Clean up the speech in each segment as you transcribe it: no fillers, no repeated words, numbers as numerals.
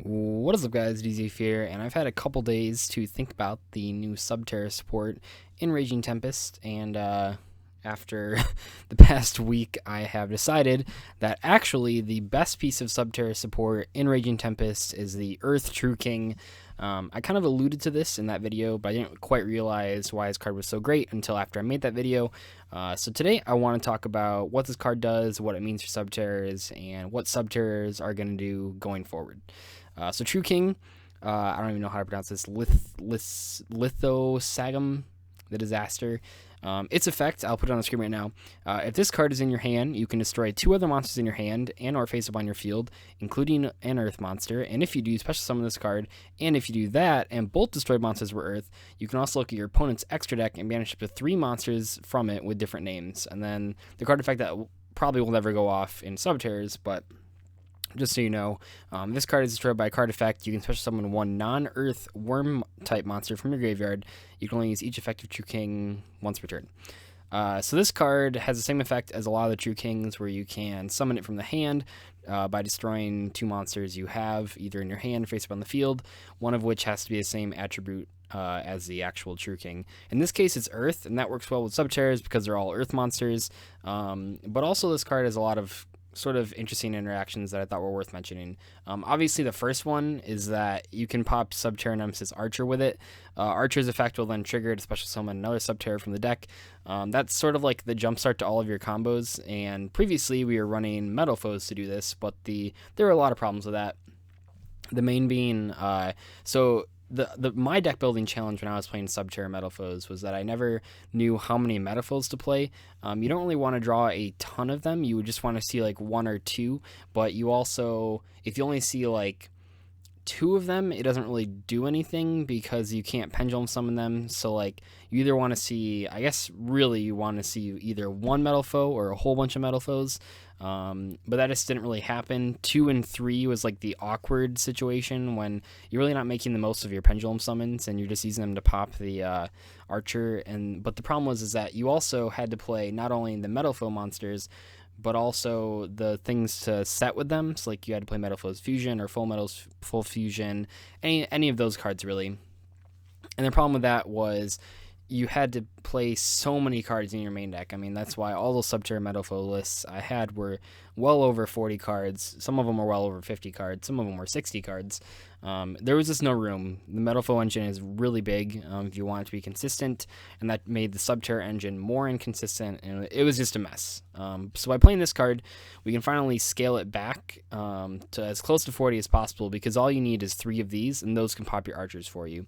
What is up, guys? DZ here, and I've had a couple days to think about the new Subterror support in Raging Tempest, and after the past week, I have decided that actually the best piece of Subterror support in Raging Tempest is the Earth True King. I kind of alluded to this in that video, but I didn't quite realize why his card was so great until after I made that video. So today I want to talk about what this card does, what it means for Subterrors, and what Subterrors are going to do going forward. So True King, I don't even know how to pronounce this, Lithosagym, the Disaster. Its effect, I'll put it on the screen right now. If this card is in your hand, you can destroy 2 other monsters in your hand and or face up on your field, including an Earth monster. And if you do, special summon this card. And if you do that, and both destroyed monsters were Earth, you can also look at your opponent's extra deck and banish up to 3 monsters from it with different names. And then the card effect that probably will never go off in Subterrors, but just so you know, this card is destroyed by a card effect. You can special summon 1 non-Earth worm-type monster from your graveyard. You can only use each effective True King once per turn. So this card has the same effect as a lot of the True Kings, where you can summon it from the hand by destroying 2 monsters you have, either in your hand, face up on the field, one of which has to be the same attribute as the actual True King. In this case, it's Earth, and that works well with Subterrors because they're all Earth monsters. But also this card has a lot of sort of interesting interactions that I thought were worth mentioning. Obviously, the first one is that you can pop Subterror Nemesis Archer with it. Archer's effect will then trigger to special summon another Subterror from the deck. That's sort of like the jumpstart to all of your combos, and previously we were running Metal Foes to do this, but there were a lot of problems with that. The main being, my deck building challenge when I was playing Subterror Metal Foes was that I never knew how many Metal Foes to play. You don't really want to draw a ton of them. You would just want to see like 1 or 2, but you also, if you only see like 2 of them, it doesn't really do anything because you can't pendulum summon them. So like you either want to see, I guess really you want to see either 1 Metal Foe or a whole bunch of Metal Foes. But that just didn't really happen. 2 and 3 was like the awkward situation when you're really not making the most of your pendulum summons and you're just using them to pop the Archer. But the problem was that you also had to play not only the Metal Foe monsters, but also the things to set with them. So like you had to play Metal Foes Fusion or Full Fusion, any of those cards really. And the problem with that was you had to play so many cards in your main deck. I mean, that's why all those Subterror Metal Foe lists I had were well over 40 cards. Some of them were well over 50 cards. Some of them were 60 cards. There was just no room. The Metal Foe engine is really big if you want it to be consistent, and that made the Subterror engine more inconsistent, and it was just a mess. So by playing this card, we can finally scale it back to as close to 40 as possible, because all you need is 3 of these, and those can pop your Archers for you.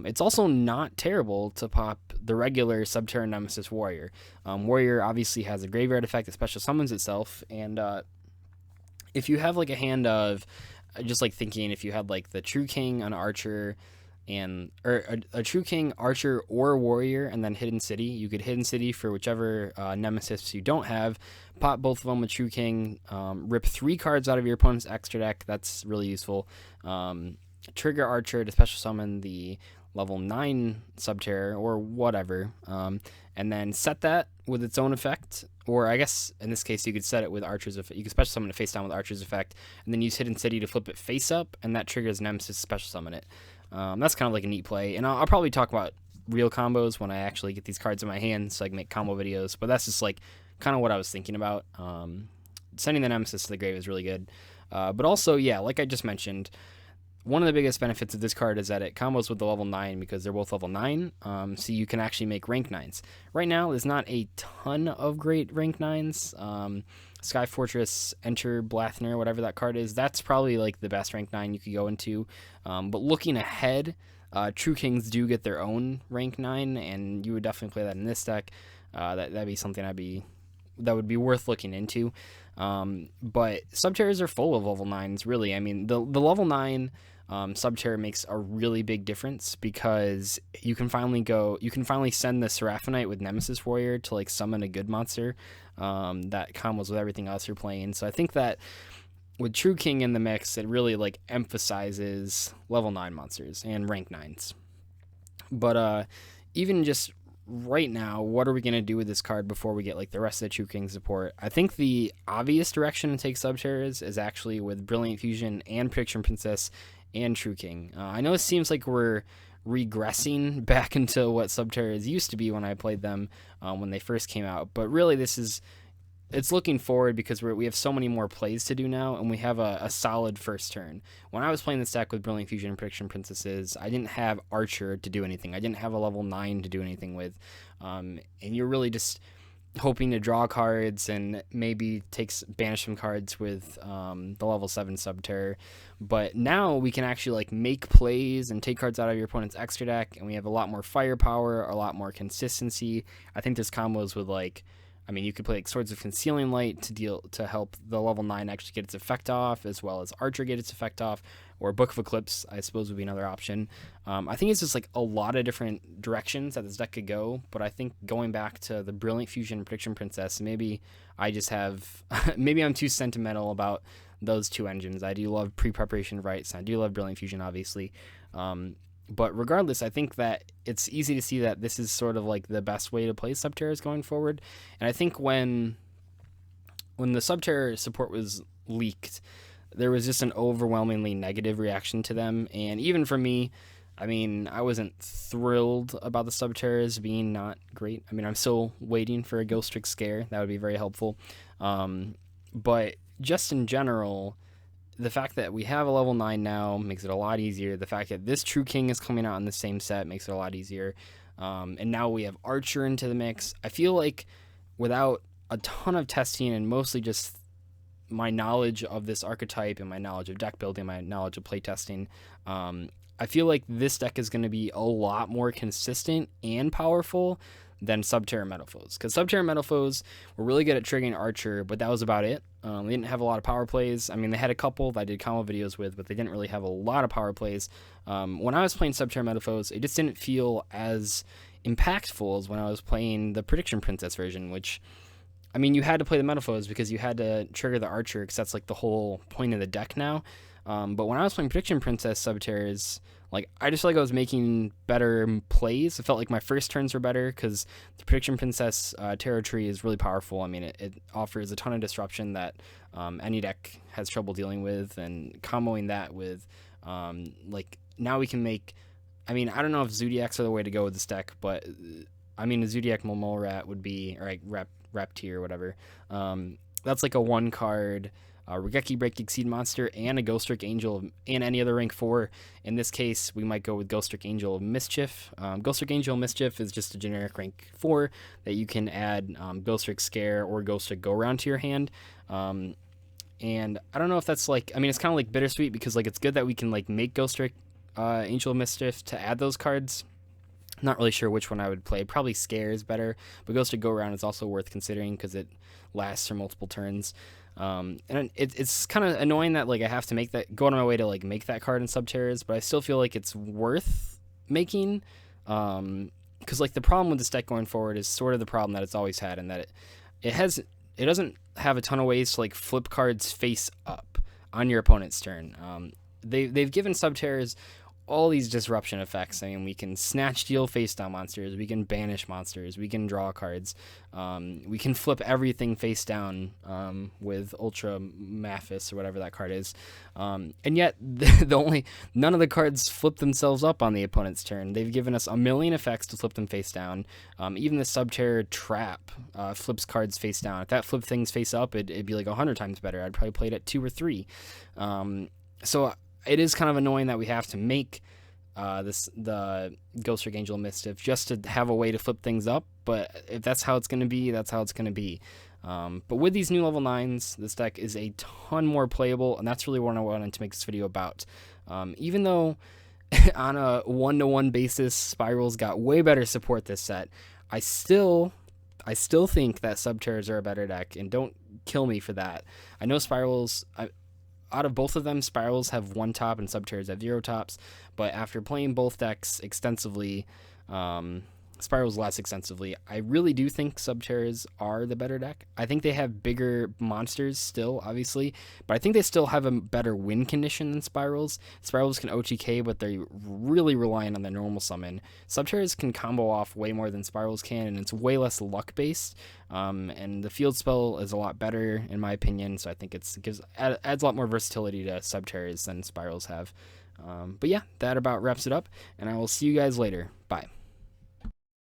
It's also not terrible to pop the regular Subterror Nemesis Warrior. Warrior obviously has a graveyard effect that special summons itself, and if you have like a hand of, just like thinking, if you had like the True King, an Archer, or a True King, Archer, or Warrior, and then Hidden City, you could Hidden City for whichever Nemesis you don't have, pop both of them with True King, rip 3 cards out of your opponent's extra deck. That's really useful. Trigger Archer to special summon the level 9 Subterror or whatever, and then set that with its own effect, or I guess in this case you could set it with Archer's effect. You could special summon it face down with Archer's effect, and then use Hidden City to flip it face up, and that triggers Nemesis to special summon it. That's kind of like a neat play, and I'll probably talk about real combos when I actually get these cards in my hand, so I can make combo videos, but that's just like kind of what I was thinking about. Sending the Nemesis to the grave is really good, but also, yeah, like I just mentioned, one of the biggest benefits of this card is that it combos with the level 9 because they're both level 9, so you can actually make rank 9s. Right now, there's not a ton of great rank 9s. Sky Fortress, Enter Blathner, whatever that card is, that's probably like the best rank 9 you could go into. But looking ahead, True Kings do get their own rank 9, and you would definitely play that in this deck. That'd be something that would be worth looking into. But Subterrors are full of level 9s, really. I mean, the level 9 Subterror makes a really big difference because you can finally send the Seraphonite with Nemesis Warrior to like summon a good monster that combos with everything else you're playing. So I think that with True King in the mix, it really like emphasizes level 9 monsters and rank 9s. But even just right now, what are we going to do with this card before we get like the rest of the True King support? I think the obvious direction to take Subterrors is actually with Brilliant Fusion and Prediction Princess and True King. I know it seems like we're regressing back into what Subterrors used to be when I played them when they first came out, but really it's looking forward because we have so many more plays to do now, and we have a solid first turn. When I was playing this deck with Brilliant Fusion and Prediction Princesses, I didn't have Archer to do anything. I didn't have a level 9 to do anything with. And you're really just hoping to draw cards and maybe banish some cards with the level 7 Subterror. But now we can actually like make plays and take cards out of your opponent's extra deck, and we have a lot more firepower, a lot more consistency. I think there's combos with like, I mean, you could play like Swords of Concealing Light to help the level 9 actually get its effect off, as well as Archer get its effect off, or Book of Eclipse, I suppose, would be another option. I think it's just like a lot of different directions that this deck could go, but I think going back to the Brilliant Fusion and Prediction Princess, maybe maybe I'm too sentimental about those two engines. I do love Pre-Preparation Rights, and I do love Brilliant Fusion, obviously. But regardless, I think that it's easy to see that this is sort of like the best way to play Subterrors going forward. And I think when the Subterror support was leaked, there was just an overwhelmingly negative reaction to them. And even for me, I mean, I wasn't thrilled about the Subterrors being not great. I mean, I'm still waiting for a Ghost Trick Scare. That would be very helpful. But just in general, the fact that we have a level 9 now makes it a lot easier. The fact that this True King is coming out in the same set makes it a lot easier. And now we have Archer into the mix. I feel like without a ton of testing and mostly just my knowledge of this archetype and my knowledge of deck building, my knowledge of playtesting, I feel like this deck is going to be a lot more consistent and powerful than Subterror Metalfoes. Because Subterror Metalfoes were really good at triggering Archer, but that was about it. They didn't have a lot of power plays. I mean, they had a couple that I did combo videos with, but they didn't really have a lot of power plays. When I was playing Subterror Metalfoes, it just didn't feel as impactful as when I was playing the Prediction Princess version, which, I mean, you had to play the Metalfoes because you had to trigger the Archer, because that's like the whole point of the deck now. But when I was playing Prediction Princess Subterrors, like, I just felt like I was making better plays. It felt like my first turns were better because the Prediction Princess Terror Tree is really powerful. I mean, it offers a ton of disruption that any deck has trouble dealing with, and comboing that with, like, now we can make, I mean, I don't know if Zodiacs are the way to go with this deck, but, I mean, a Zodiac Mole Rat would be, or like Reptile or whatever. That's like a 1-card Regeki Break Exceed monster and a Ghost Trick Angel and any other rank 4. In this case, we might go with Ghost Trick Angel of Mischief. Ghost Trick Angel of Mischief is just a generic rank 4 that you can add Ghost Trick Scare or Ghost Trick Go Around to your hand. And I don't know if that's like, I mean, it's kind of like bittersweet because like it's good that we can like make Ghost Trick Angel of Mischief to add those cards. Not really sure which one I would play. Probably Scare is better, but Ghost Trick Go Around is also worth considering because it lasts for multiple turns. And it's kind of annoying that like I have to go out of my way to like make that card in Subterrors, but I still feel like it's worth making, because like the problem with this deck going forward is sort of the problem that it's always had, and that it doesn't have a ton of ways to like flip cards face up on your opponent's turn. They've given Subterrors all these disruption effects. I mean, we can snatch deal face down monsters, we can banish monsters, we can draw cards, we can flip everything face down with Ultra Maphis or whatever that card is, and yet none of the cards flip themselves up on the opponent's turn. They've given us a million effects to flip them face down. Even the Subterror Trap flips cards face down. If that flipped things face up, it'd be like 100 times better. I'd probably play it at 2 or 3. So it is kind of annoying that we have to make the Ghost Trick Angel Mischief just to have a way to flip things up, but if that's how it's going to be, that's how it's going to be. But with these new level 9s, this deck is a ton more playable, and that's really what I wanted to make this video about. Even though on a 1-to-1 basis, Spirals got way better support this set, I still think that Subterrors are a better deck, and don't kill me for that. I know Spirals, out of both of them, Spirals have 1 top and Subterrors have 0 tops, but after playing both decks extensively, Spirals less extensively. I really do think Subterrors are the better deck. I think they have bigger monsters still, obviously, but I think they still have a better win condition than Spirals. Spirals can OTK, but they're really relying on the normal summon. Subterrors can combo off way more than Spirals can, and it's way less luck based. And the field spell is a lot better, in my opinion, so I think adds a lot more versatility to Subterrors than Spirals have. But yeah, that about wraps it up, and I will see you guys later. Bye.